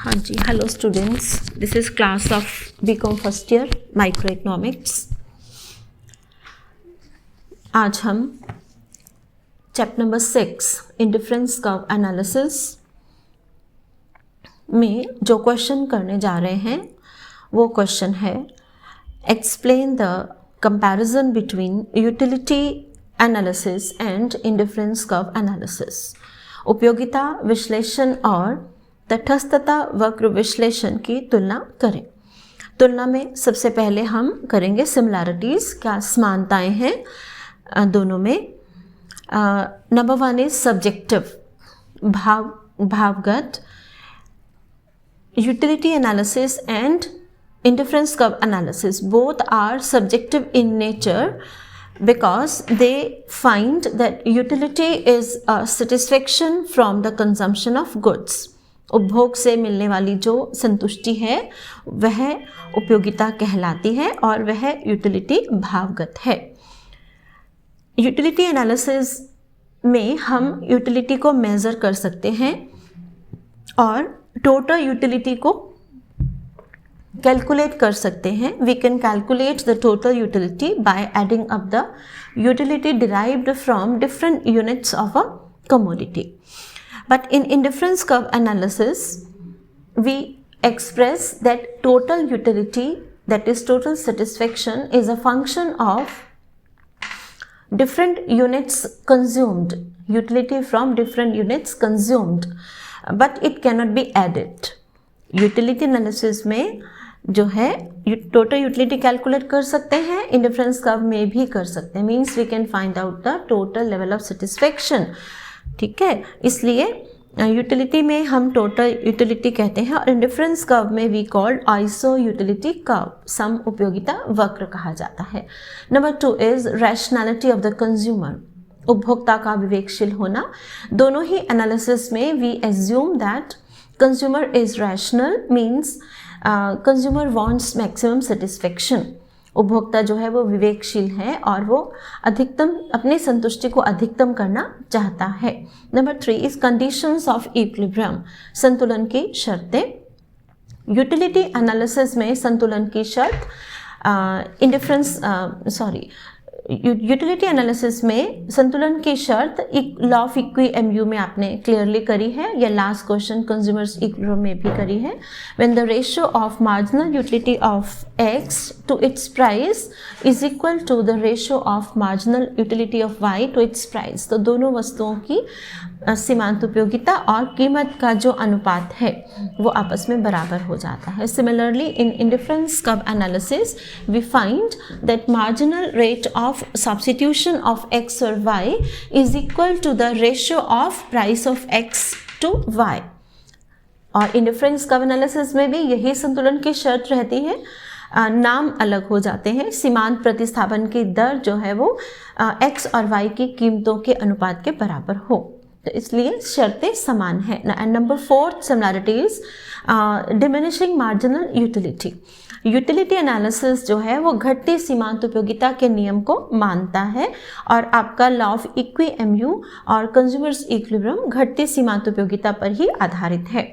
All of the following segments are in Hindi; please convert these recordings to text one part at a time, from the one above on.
हाँ जी, hello students, this is class of BCom first year micro economics. आज हम chapter number 6 indifference curve analysis में जो क्वेश्चन करने जा रहे हैं वो क्वेश्चन है explain the comparison between utility analysis and indifference curve analysis. उपयोगिता विश्लेषण और तटस्थता वक्र विश्लेषण की तुलना करें। तुलना में सबसे पहले हम करेंगे सिमिलैरिटीज़, क्या समानताएं हैं दोनों में। नंबर 1 इज सब्जेक्टिव, भावगत। Utility analysis and indifference curve analysis both are subjective in nature because they find that utility is a satisfaction from the consumption of goods. उपभोग से मिलने वाली जो संतुष्टि है वह उपयोगिता कहलाती है और वह यूटिलिटी भावगत है। यूटिलिटी एनालिसिस में हम यूटिलिटी को मेज़र कर सकते हैं और टोटल यूटिलिटी को कैलकुलेट कर सकते हैं। We can calculate the total utility by adding up the utility derived from different units of a commodity. But in indifference curve analysis, we express that total utility, that is total satisfaction, is a function of different units consumed, utility from different units consumed, but it cannot be added. Utility analysis में जो है टोटल यूटिलिटी कैलकुलेट कर सकते हैं, इंडिफरेंस कर्व में भी कर सकते हैं। Means we can find out the total level of satisfaction. ठीक है, इसलिए यूटिलिटी में हम टोटल यूटिलिटी कहते हैं और इंडिफरेंस कर्व में we called iso utility curve, सम उपयोगिता वक्र कहा जाता है। Number 2 is rationality of the consumer, उपभोक्ता का विवेकशील होना। दोनों ही एनालिसिस में we assume that consumer is rational, means consumer wants maximum satisfaction. उपभोक्ता जो है वो विवेकशील है और वो अधिकतम अपनी संतुष्टि को अधिकतम करना चाहता है। Number 3 is conditions of equilibrium, संतुलन की शर्तें। यूटिलिटी एनालिसिस में संतुलन की शर्त यूटिलिटी एनालिसिस में संतुलन की शर्त लॉ ऑफ इक्विएमयू में आपने क्लियरली करी है, या लास्ट क्वेश्चन कंज्यूमर्स इक्विलिब्रियम में भी करी है। When the ratio of marginal utility of X to its price is equal to the ratio of marginal utility of Y to its price. तो दोनों वस्तुओं की सीमांत उपयोगिता और कीमत का जो अनुपात है वो आपस में बराबर हो जाता है। Similarly in indifference curve analysis we find that marginal rate of substitution of x और y is equal to the ratio of price of x to y। और इंडिफरेंस कर्व एनालिसिस में भी यही संतुलन की शर्त रहती है, नाम अलग हो जाते हैं। सीमांत प्रतिस्थापन की दर जो है वो x और y की कीमतों के अनुपात के बराबर हो, तो इसलिए शर्तें समान हैं। And number 4 similarities, diminishing marginal utility. Utility analysis जो है वो घटती सीमांत उपयोगिता के नियम को मानता है और आपका लॉ ऑफ इक्विएमयू और कंज्यूमर्स इक्विलिब्रियम घटती सीमांत उपयोगिता पर ही आधारित है।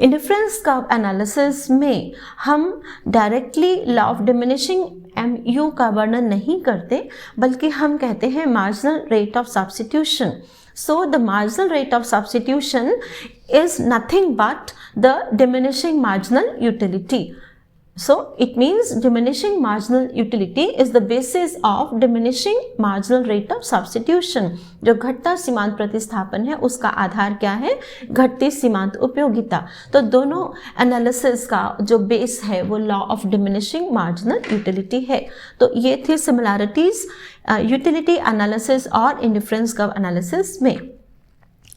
इंडिफरेंस कर्व एनालिसिस में हम directly law of diminishing MU का वर्णन नहीं करते, बल्कि हम कहते हैं marginal rate of substitution. So the marginal rate of substitution is nothing but the diminishing marginal utility. So it means diminishing marginal utility is the basis of diminishing marginal rate of substitution. जो घटता सीमांत प्रतिस्थापन है उसका आधार क्या है? घटती सीमांत उपयोगिता। तो दोनों एनालिसिस का जो बेस है वो law of diminishing marginal utility है। तो ये थी सिमिलैरिटीज यूटिलिटी एनालिसिस और इंडिफरेंस कर्व एनालिसिस में।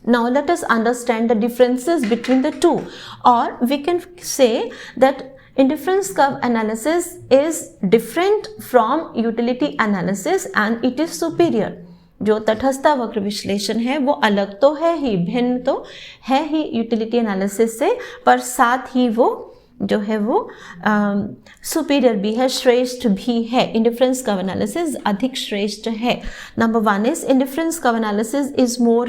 Now let us understand the differences between the two, or we can say that indifference curve analysis is different from utility analysis and it is superior. जो तटस्थता वक्र विश्लेषण है वो अलग तो है ही, भिन्न तो है ही यूटिलिटी एनालिसिस से, पर साथ ही वो जो है वो सुपीरियर भी है, श्रेष्ठ भी है। इंडिफरेंस कर्व एनालिसिस अधिक श्रेष्ठ है। Number 1 is indifference curve analysis is more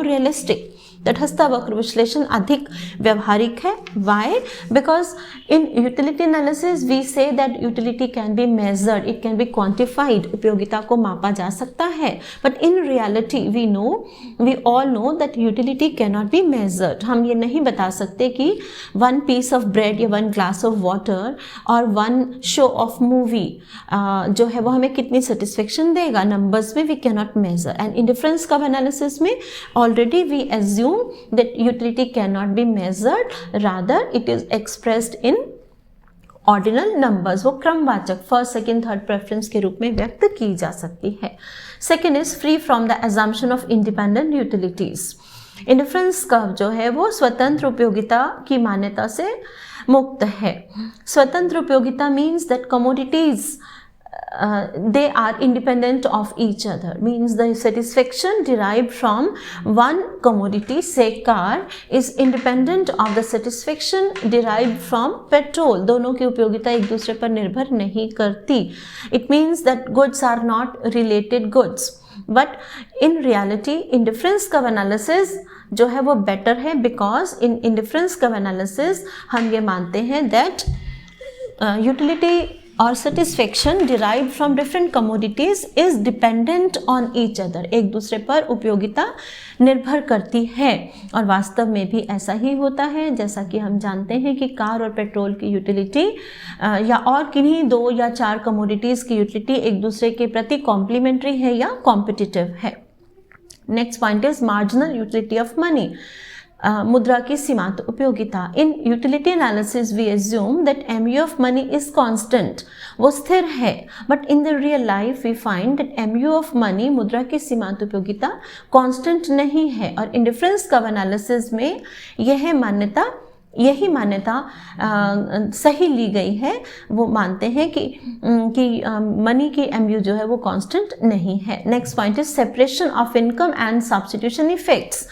realistic. तटस्थ वक्र विश्लेषण अधिक व्यवहारिक है. Why? Because in utility analysis we see that utility can be measured, it can be quantified, उपयोगिता को मापा जा सकता है. But in reality we all know that utility can not be measured. हम ये नहीं बता सकते कि 1 piece ऑफ ब्रेड या 1 glass ऑफ वाटर और 1 शो ऑफ मूवी जो है वो हमें कितनी सेटिस्फेक्शन देगा. नंबर्स में we can not measure. And indifference curve analysis में already we assume that utility cannot be measured, rather it is expressed in ordinal numbers. वो क्रमवाचक फर्स्ट सेकेंड थर्ड प्रेफरेंस के रूप में व्यक्त की जा सकती है. Second is free from the assumption of independent utilities. Indifference curve जो है वो स्वतंत्र उपयोगिता की मान्यता से मुक्त है. स्वतंत्र उपयोगिता means that commodities they are independent of each other, means the satisfaction derived from one commodity, say car, is independent of the satisfaction derived from petrol. दोनों की उपयोगिता एक दूसरे पर निर्भर नहीं करती. It means that goods are not related goods. But in reality indifference curve analysis जो है वो better है, because in indifference curve analysis हम ये मानते हैं that utility और satisfaction derived from different commodities is dependent on each other. एक दूसरे पर उपयोगिता निर्भर करती है. और वास्तव में भी ऐसा ही होता है. जैसा कि हम जानते हैं कि कार और पेट्रोल की यूटिलिटी या और किन्हीं 2 या 4 कमोडिटीज़ की यूटिलिटी एक दूसरे के प्रति कॉम्प्लीमेंट्री है या कॉम्पिटिटिव है. Next point is marginal utility of money. मुद्रा की सीमांत उपयोगिता. In utility analysis we assume that MU of money is constant, वो स्थिर है. But in the real life we find that MU of money, मुद्रा की सीमांत उपयोगिता, कांस्टेंट नहीं है. और इंडिफरेंस कर्व एनालिसिस में यही मान्यता सही ली गई है. वो मानते हैं कि मनी की MU जो है वो कांस्टेंट नहीं है. Next point is separation of income and substitution effects.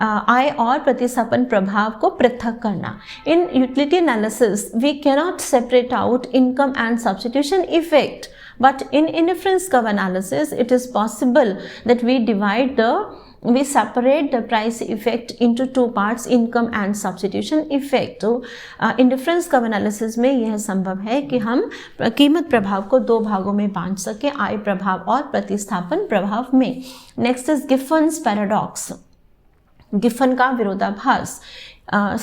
आय और प्रतिस्थापन प्रभाव को पृथक करना. In utility analysis we cannot separate out income and substitution effect, but in indifference curve analysis it is possible that we separate the price effect into 2 parts, income and substitution effect. तो indifference curve analysis में यह संभव है कि हम कीमत प्रभाव को 2 भागों में बांट सकें, आय प्रभाव और प्रतिस्थापन प्रभाव में. Next is Giffen's paradox. Giffen का विरोधाभास.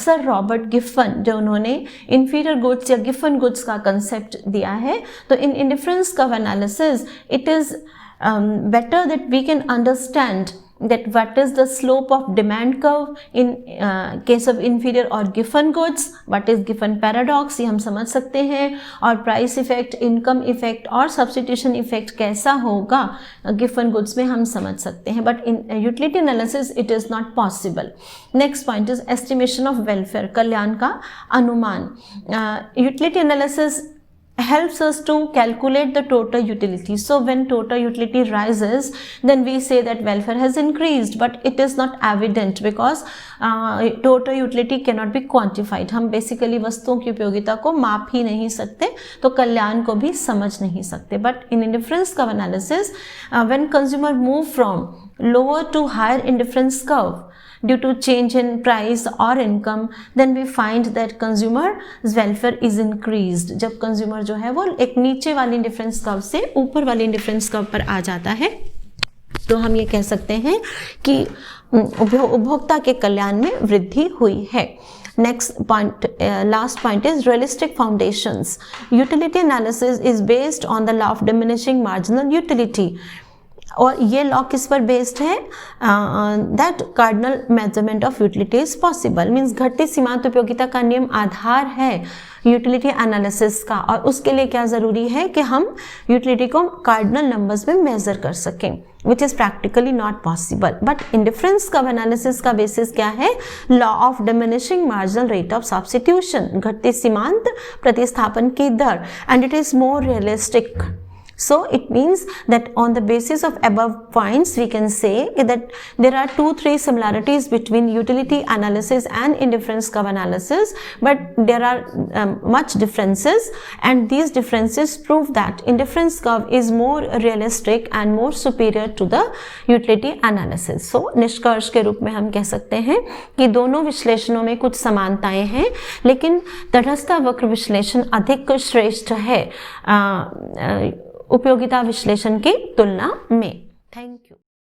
सर रॉबर्ट गिफन जो उन्होंने इन्फीरियर गुड्स या गिफन गुड्स का कंसेप्ट दिया है. तो in indifference curve analysis it is better that we can understand that what is the slope of demand curve in case of inferior or giffen goods, what is giffen paradox ये हम समझ सकते हैं. और price effect, income effect और substitution effect कैसा होगा giffen goods में हम समझ सकते हैं. but in utility analysis it is not possible. next point is estimation of welfare, कल्याण का अनुमान. utility analysis helps us to calculate the total utility. So when total utility rises, then we say that welfare has increased, but it is not evident because total utility cannot be quantified. हम basically वस्तुओं की उपयोगिता को माप ही नहीं सकते, तो कल्याण को भी समझ नहीं सकते. But in indifference curve analysis, when consumer move from lower to higher indifference curve due to change in price or income, then we find that consumer's welfare is increased. जब consumer जो है वो एक नीचे वाली indifference curve से ऊपर वाली indifference curve पर आ जाता है, तो हम ये कह सकते हैं कि उपभोक्ता के कल्याण में वृद्धि हुई है. Next point, last point is realistic foundations. Utility analysis is based on the law of diminishing marginal utility. और ये लॉ किस पर बेस्ड है? That cardinal measurement of utility is possible. Means घटती सीमांत उपयोगिता का नियम आधार है यूटिलिटी एनालिसिस का. और उसके लिए क्या ज़रूरी है कि हम यूटिलिटी को कार्डिनल नंबर्स में मेजर कर सकें, which is practically not possible. But indifference curve analysis का बेसिस क्या है? Law of diminishing marginal rate of substitution, घटती सीमांत प्रतिस्थापन की दर. And it is more realistic. So it means that on the basis of above points we can say that there are 2-3 similarities between utility analysis and indifference curve analysis, but there are much differences, and these differences prove that indifference curve is more realistic and more superior to the utility analysis. So निष्कर्ष के रूप में हम कह सकते हैं कि दोनों विश्लेषणों में कुछ समानताएं हैं, लेकिन तटस्थ वक्र विश्लेषण अधिक श्रेष्ठ है उपयोगिता विश्लेषण की तुलना में. Thank you.